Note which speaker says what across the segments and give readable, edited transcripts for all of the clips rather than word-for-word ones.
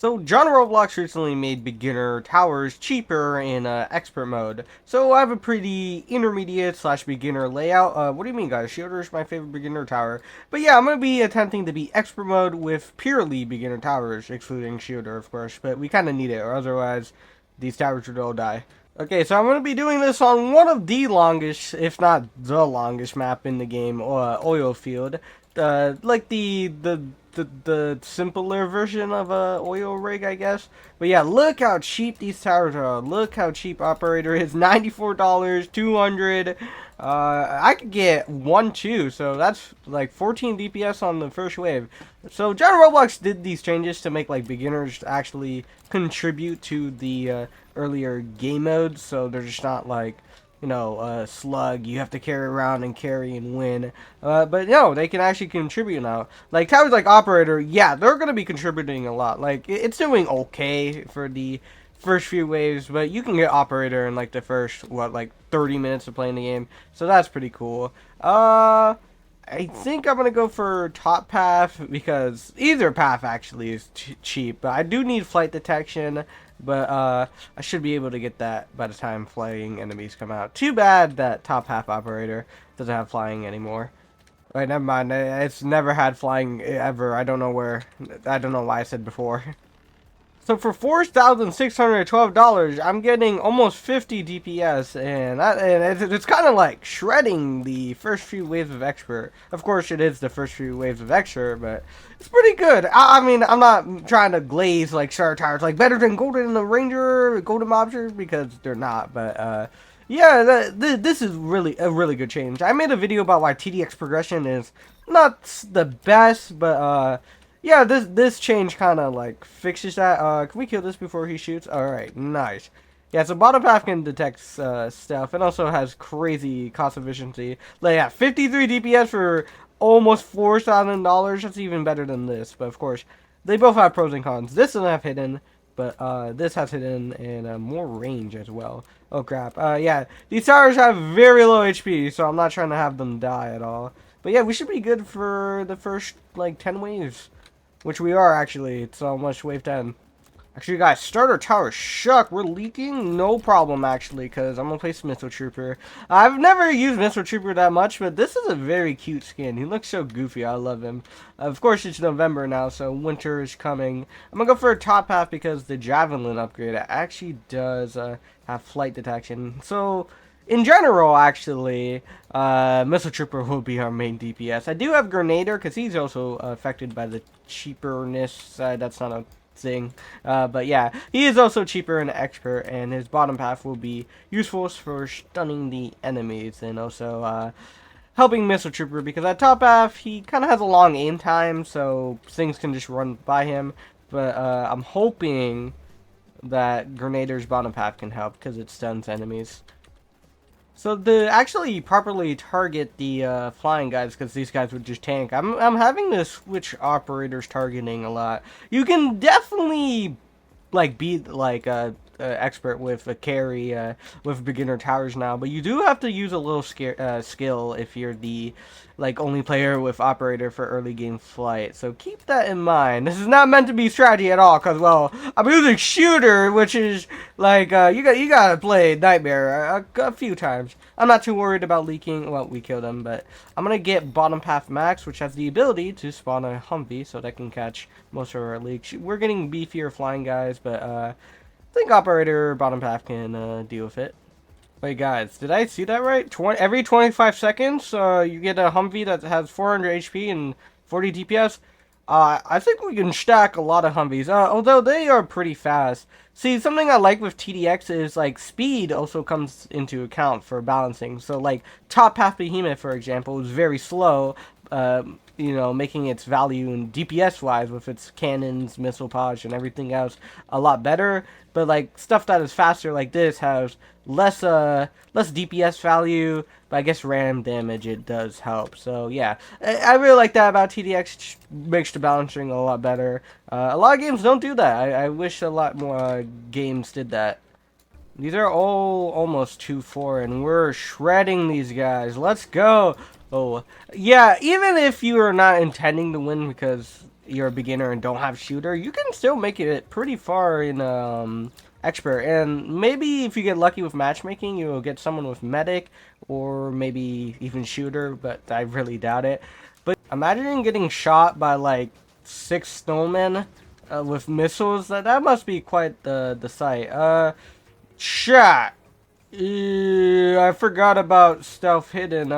Speaker 1: So, John Roblox recently made beginner towers cheaper in expert mode. So, I have a pretty intermediate slash beginner layout. What do you mean, guys? Shielder is my favorite beginner tower. But yeah, I'm going to be attempting to be expert mode with purely beginner towers, excluding Shielder, of course. But we kind of need it, or otherwise these towers would all die. Okay, so I'm going to be doing this on one of the longest, if not the longest map in the game, oil field. Like the simpler version of a oil rig, I guess. But yeah, look how cheap these towers are. Look how cheap operator is. $94, 200. I could get 1, 2, so that's like 14 DPS on the first wave. So John Roblox did these changes to make like beginners actually contribute to the earlier game modes, so they're just not like, you know, slug, you have to carry around and carry and win. But no, they can actually contribute now. Like, towers like Operator, yeah, they're going to be contributing a lot. Like, it's doing okay for the first few waves, but you can get Operator in, like, the first, what, like, 30 minutes of playing the game. So that's pretty cool. I think I'm going to go for top path, because either path actually is cheap. But I do need flight detection. But I should be able to get that by the time flying enemies come out. Too bad that top half operator doesn't have flying anymore. Wait, never mind. It's never had flying ever. I don't know why I said before. So for $4,612, I'm getting almost 50 DPS, and it's kind of like shredding the first few waves of expert. Of course, it is the first few waves of expert, but it's pretty good. I mean, I'm not trying to glaze like Star Towers, like better than Golden the Ranger, Golden Mobster, because they're not. But yeah, this is really a really good change. I made a video about why TDX progression is not the best, but yeah, this change kind of like fixes that. Can we kill this before he shoots? Alright, nice. Yeah, so bottom half can detect stuff. It also has crazy cost efficiency. Like, yeah, 53 DPS for almost $4,000. That's even better than this. But of course, they both have pros and cons. This doesn't have hidden, but this has hidden and more range as well. Oh crap. Yeah, these towers have very low HP, so I'm not trying to have them die at all. But yeah, we should be good for the first like 10 waves. Which we are, actually. It's almost wave 10. Actually, guys, starter tower shuck. We're leaking. No problem, actually, because I'm going to play Missile Trooper. I've never used Missile Trooper that much, but this is a very cute skin. He looks so goofy. I love him. Of course, it's November now, so winter is coming. I'm going to go for a top half because the Javelin upgrade actually does have flight detection. So, in general, actually, Missile Trooper will be our main DPS. I do have Grenader, because he's also affected by the cheaperness side. That's not a thing. But yeah, he is also cheaper and expert, and his bottom path will be useful for stunning the enemies, and also helping Missile Trooper, because at top half, he kind of has a long aim time, so things can just run by him. But I'm hoping that Grenader's bottom path can help, because it stuns enemies. So to actually properly target the flying guys, because these guys would just tank, I'm having to switch operators targeting a lot. You can definitely like beat like expert with a carry with beginner towers now, but you do have to use a little skill if you're the like only player with operator for early game flight. So keep that in mind. This is not meant to be strategy at all, because well, I'm using shooter, which is like you gotta play nightmare a few times. I'm not too worried about leaking. Well, we killed him, but I'm gonna get bottom path max, which has the ability to spawn a Humvee, so that can catch most of our leaks. We're getting beefier flying guys, but I think operator bottom path can deal with it. Wait, guys, did I see that right? Every 25 seconds, you get a Humvee that has 400 HP and 40 DPS. I think we can stack a lot of Humvees, although they are pretty fast. See, something I like with TDX is, like, speed also comes into account for balancing. So, like, top half Behemoth, for example, is very slow, you know, making its value in DPS-wise with its cannons, missile pods, and everything else a lot better. But, like, stuff that is faster like this has less DPS value, but I guess random damage, it does help. So, yeah, I really like that about TDX. It makes the balancing a lot better. A lot of games don't do that. I wish a lot more games did that. These are all almost 2-4, and we're shredding these guys. Let's go! Oh, yeah, even if you are not intending to win, because you're a beginner and don't have shooter, you can still make it pretty far in expert. And maybe if you get lucky with matchmaking, you'll get someone with medic or maybe even shooter, but I really doubt it. But imagine getting shot by like 6 snowmen with missiles. That must be quite the sight. Chat. I forgot about stealth hidden.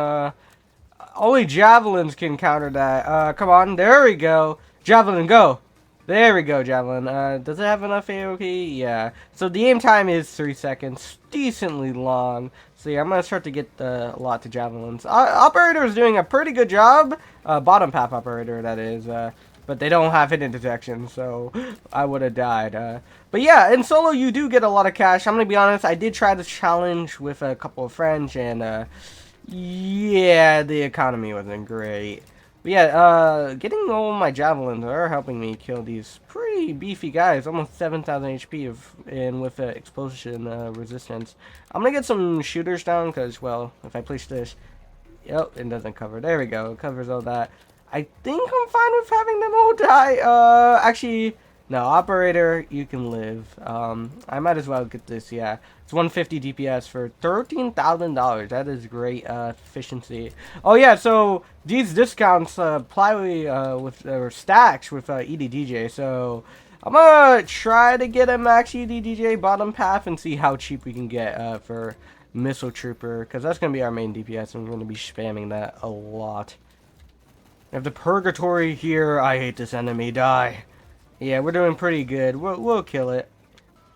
Speaker 1: Only javelins can counter that. Come on, there we go. Javelin, go. There we go, javelin. Does it have enough AOP? Yeah. So the aim time is 3 seconds, decently long. So yeah, I'm gonna start to get a lot to javelins. Operator is doing a pretty good job. Bottom path operator, that is. But they don't have hidden detection, so I would have died. But yeah, in solo you do get a lot of cash. I'm gonna be honest, I did try this challenge with a couple of friends, and yeah, the economy wasn't great. But yeah, getting all my javelins are helping me kill these pretty beefy guys. Almost 7,000 HP and with explosion resistance. I'm gonna get some shooters down because, well, if I place this, yep, it doesn't cover. There we go, it covers all that. I think I'm fine with having them all die. Actually, no, operator, you can live. I might as well get this, yeah. It's 150 DPS for $13,000. That is great efficiency. Oh yeah, so these discounts apply with or stacks with EDDJ. So I'm gonna try to get a max EDDJ bottom path and see how cheap we can get for missile trooper, because that's gonna be our main DPS, and we're gonna be spamming that a lot. We have the purgatory here. I hate this enemy. Die. Yeah, we're doing pretty good. We'll kill it.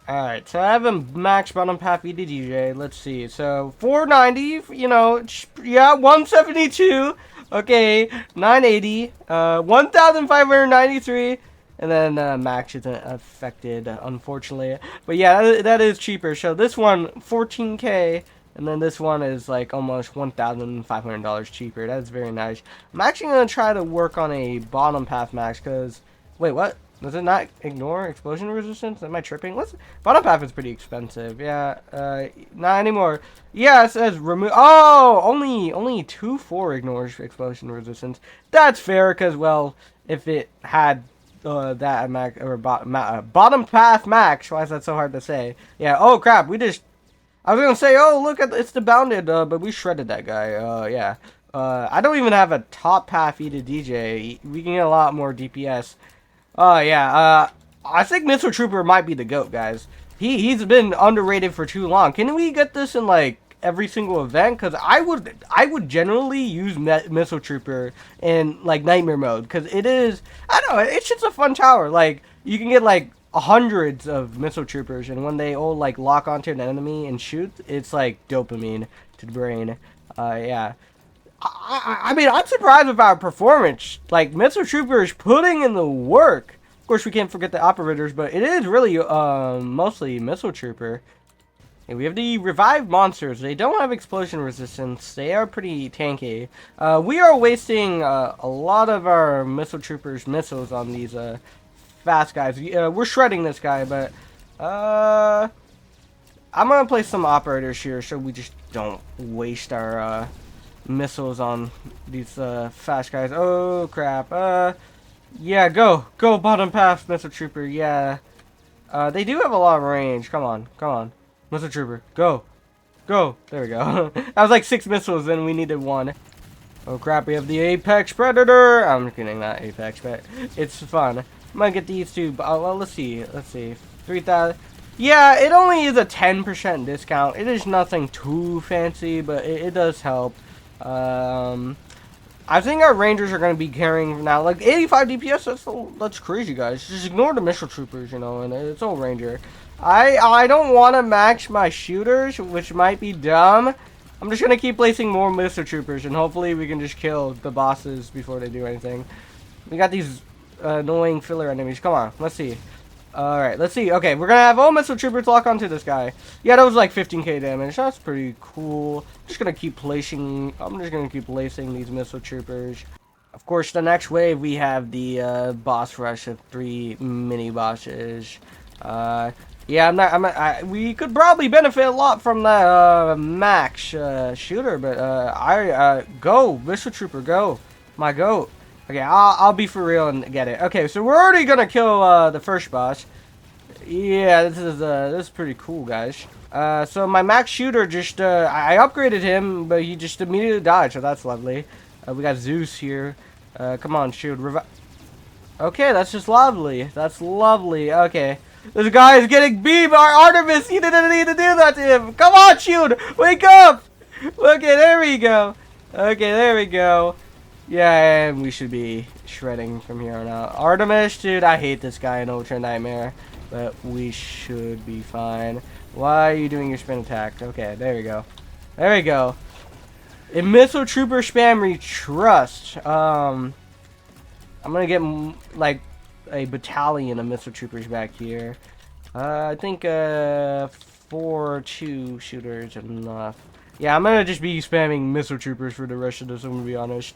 Speaker 1: Alright, so I have a max bottom path EDDJ. Let's see. So, 490, you know, yeah, 172. Okay, 980. 1,593. And then max isn't affected, unfortunately. But yeah, that is cheaper. So this one, 14K. And then this one is like almost $1,500 cheaper. That's very nice. I'm actually going to try to work on a bottom path max because... Wait, what? Does it not ignore explosion resistance? Am I tripping? Bottom path is pretty expensive. Yeah, not anymore. Yeah, it says remove... Oh, only 2.4 ignores explosion resistance. That's fair because, well, if it had... that max or bottom path max. Why is that so hard to say? Yeah. Oh crap. I was gonna say, oh look at it's the bounded, but we shredded that guy. Yeah. I don't even have a top path to DJ. We can get a lot more DPS. Yeah. I think Missile Trooper might be the GOAT, guys. He's been underrated for too long. Can we get this in like every single event? Because I would generally use Missile Trooper in like nightmare mode, because it is, I don't know, it's just a fun tower. Like you can get like hundreds of Missile Troopers, and when they all like lock onto an enemy and shoot, it's like dopamine to the brain. Yeah. I mean, I'm surprised with our performance. Like, Missile Troopers putting in the work. Of course, we can't forget the operators, but it is really mostly Missile Trooper. Okay, we have the revived monsters. They don't have explosion resistance. They are pretty tanky. We are wasting a lot of our Missile Troopers' missiles on these fast guys. We're shredding this guy, but I'm gonna place some operators here so we just don't waste our missiles on these fast guys. Oh crap. Yeah, go bottom path, Missile Trooper. Yeah, they do have a lot of range. Come on, Missile Trooper, go. There we go. That was like 6 missiles, and we needed 1. Oh crap, we have the Apex Predator. I'm kidding, not Apex, but it's fun. I'm gonna get these two. Well, let's see. 3,000. Yeah, it only is a 10% discount. It is nothing too fancy, but it does help. I think our Rangers are going to be carrying now, like 85 DPS. That's crazy, guys. Just ignore the Missile Troopers, you know, and it's all Ranger. I don't want to max my shooters, which might be dumb. I'm just going to keep placing more Missile Troopers, and hopefully we can just kill the bosses before they do anything. We got these annoying filler enemies. Come on, let's see. Alright, let's see. Okay, we're gonna have all Missile Troopers lock onto this guy. Yeah, that was like 15k damage. That's pretty cool. I'm just gonna keep placing these Missile Troopers. Of course, the next wave we have the boss rush of 3 mini bosses. Yeah, we could probably benefit a lot from that max shooter, but go Missile Trooper, go, my goat. Okay, I'll be for real and get it. Okay, so we're already gonna kill the first boss. Yeah, this is pretty cool, guys. So my max shooter just I upgraded him, but he just immediately died, so that's lovely. We got Zeus here. Come on, shoot. Okay, that's just lovely. That's lovely. Okay. This guy is getting beamed. Artemis, you didn't need to do that to him. Come on, shoot. Wake up. Okay, there we go. Okay, there we go. Yeah, and we should be shredding from here on out. Artemis, dude, I hate this guy in Ultra Nightmare. But we should be fine. Why are you doing your spin attack? Okay, there we go. There we go. In Missile Trooper Spamry Trust. I'm gonna get like a battalion of Missile Troopers back here. I think 4-2 shooters enough. Yeah, I'm gonna just be spamming Missile Troopers for the rest of this, I'm gonna be honest.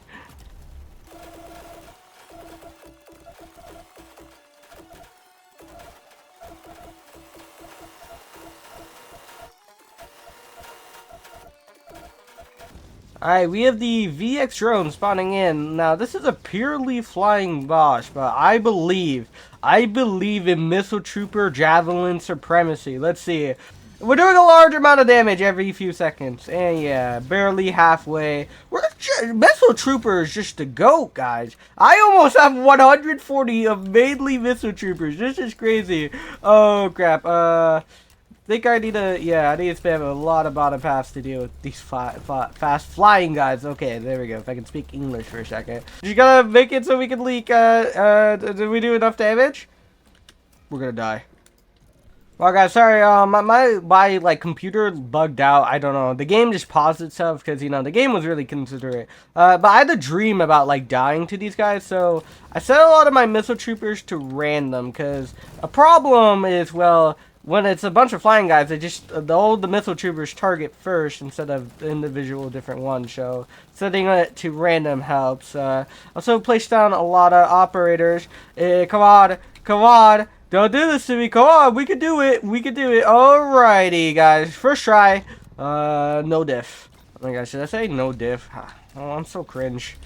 Speaker 1: Alright, we have the VX drone spawning in. Now, this is a purely flying boss, but I believe in Missile Trooper Javelin Supremacy. Let's see. We're doing a large amount of damage every few seconds. And yeah, barely halfway. Missile Trooper is just a goat, guys. I almost have 140 of mainly Missile Troopers. This is crazy. Oh, crap. Think I need to, yeah, I need to spam a lot of bottom paths to deal with these fast flying guys. Okay, there we go. If I can speak English for a second. Just gotta make it so we can leak. Did we do enough damage? We're gonna die. Well, guys, sorry, my like computer bugged out. I don't know. The game just paused itself because, you know, the game was really considerate. But I had a dream about like dying to these guys, so I set a lot of my Missile Troopers to random because a problem is, well, when it's a bunch of flying guys, they just the Missile Troopers target first instead of individual different ones. So setting it to random helps. Also placed down a lot of operators. Come on, come on. Don't do this to me. Come on, we can do it. We can do it. Alrighty, guys. First try. No diff. Oh my gosh, should I say no diff? Oh, I'm so cringe.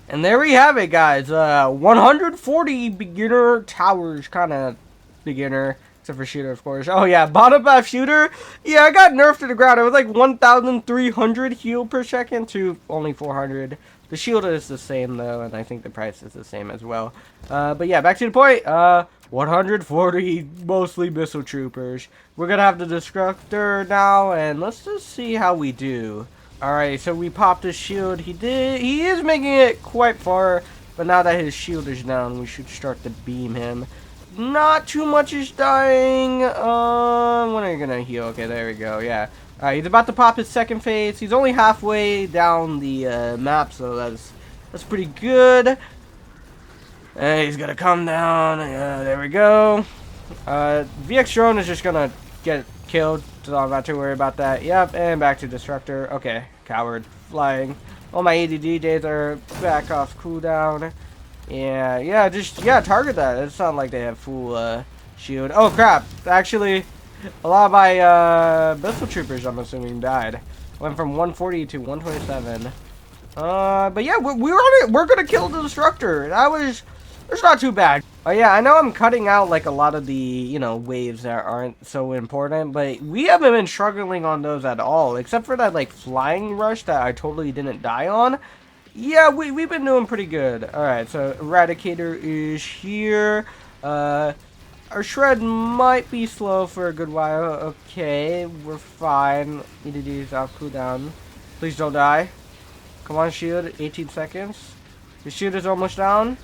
Speaker 1: And there we have it, guys. 140 beginner towers. Kind of beginner. Except for shooter, of course. Oh, yeah. Bottom path shooter. Yeah, I got nerfed to the ground. It was like 1,300 heal per second to only 400. The shield is the same, though, and I think the price is the same as well. But yeah, back to the point. 140 mostly Missile Troopers. We're going to have the Destructor now, and let's just see how we do. Alright, so we popped his shield. He is making it quite far, but now that his shield is down, we should start to beam him. Not too much is dying. When are you gonna heal? Okay, there we go. Yeah. Alright, he's about to pop his second phase. He's only halfway down the map, so that's pretty good. And he's gonna come down. There we go. VX drone is just gonna get killed, so I'm not too worried about that. Yep, and back to Destructor. Okay, coward flying. All my ADD days are back off cooldown. Yeah, target that. It's not like they have full shield. Oh crap! Actually, a lot of my Missile Troopers, I'm assuming, died. Went from 140 to 127. But yeah, we're gonna kill the Destructor. It's not too bad. Oh yeah, I know I'm cutting out like a lot of the, you know, waves that aren't so important, but we haven't been struggling on those at all, except for that like flying rush that I totally didn't die on. Yeah, we've been doing pretty good. Alright, so Eradicator is here. Our shred might be slow for a good while. Okay, we're fine. Need to do off cooldown. Please don't die. Come on, shield. 18 seconds. The shield is almost down.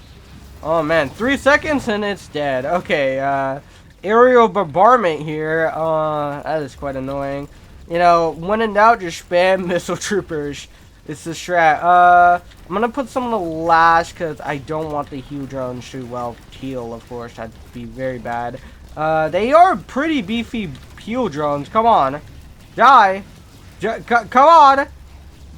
Speaker 1: Oh man, 3 seconds and it's dead. Okay, aerial bombardment here. That is quite annoying. You know, when in doubt, just spam Missile Troopers. It's the strat. I'm gonna put some of the last because I don't want the heal drones to, well, heal, of course. That'd be very bad. They are pretty beefy heal drones. Come on. Die. Come on.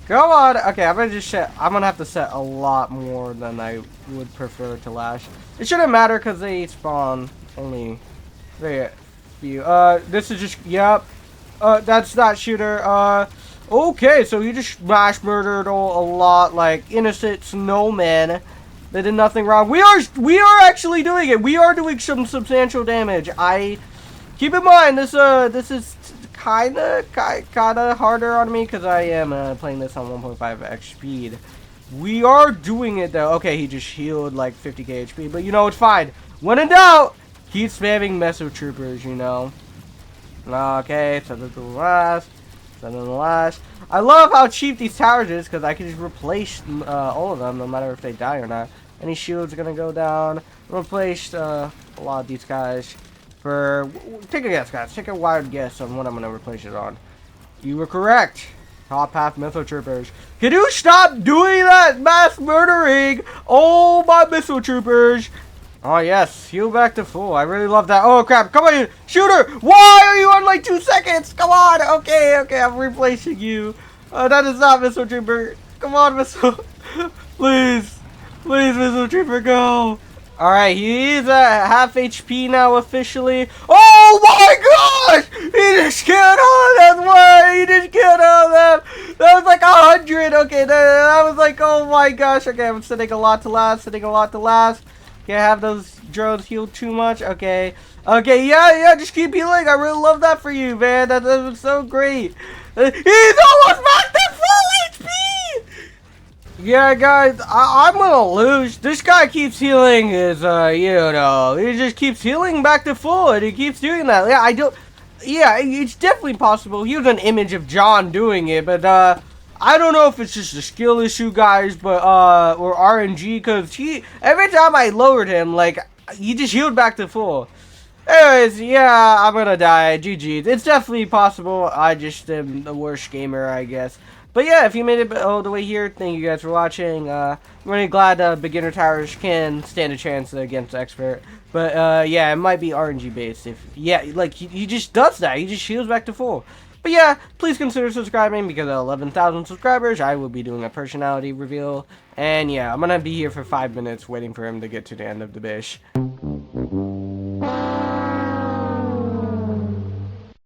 Speaker 1: Come on. Okay, I'm gonna have to set a lot more than I would prefer to last. It shouldn't matter because they spawn only very few. This is just, yep. That's not shooter. Okay, so you just mass murdered a lot, like, innocent snowmen. They did nothing wrong. We are actually doing it. We are doing some substantial damage. Keep in mind this is kinda harder on me because I am playing this on 1.5x speed. We are doing it though. Okay, he just healed like 50k HP, but you know it's fine. When in doubt, keep spamming Meso Troopers. You know. Okay, so the last. I love how cheap these towers is because I can just replace all of them no matter if they die or not. Any shields are gonna go down. Replace a lot of these guys for. Take a guess, guys. Take a wild guess on what I'm gonna replace it on. You were correct. Top half Missile Troopers. Can you stop doing that mass murdering? Oh my Missile Troopers. Oh yes, heal back to full. I really love that. Oh crap, come on, shooter! Why are you on like 2 seconds? Come on, okay, I'm replacing you. That is not Missile Trooper. Come on, Missile. Please, Missile Trooper, go. Alright, he is at half HP now officially. Oh my gosh! He just killed all of them! What? He just killed all of them! That was like 100! Okay, that was like, oh my gosh. Okay, I'm sending a lot to last, Can't have those drones heal too much. Okay, yeah, just keep healing. I really love that for you, man. That was so great. He's almost back to full HP! Yeah, guys, I'm gonna lose. This guy keeps healing his, you know, he just keeps healing back to full, and he keeps doing that. Yeah, it's definitely possible. Here's an image of John doing it, but, I don't know if it's just a skill issue, guys, but, or RNG, because every time I lowered him, like, he just healed back to full. Anyways, yeah, I'm gonna die. GG. It's definitely possible. I just am the worst gamer, I guess. But yeah, if you made it all the way here, thank you guys for watching. I'm really glad beginner towers can stand a chance against expert. But yeah, it might be RNG based. Like he just does that. He just heals back to full. But yeah, please consider subscribing because at 11,000 subscribers, I will be doing a personality reveal. And yeah, I'm gonna be here for 5 minutes waiting for him to get to the end of the bish.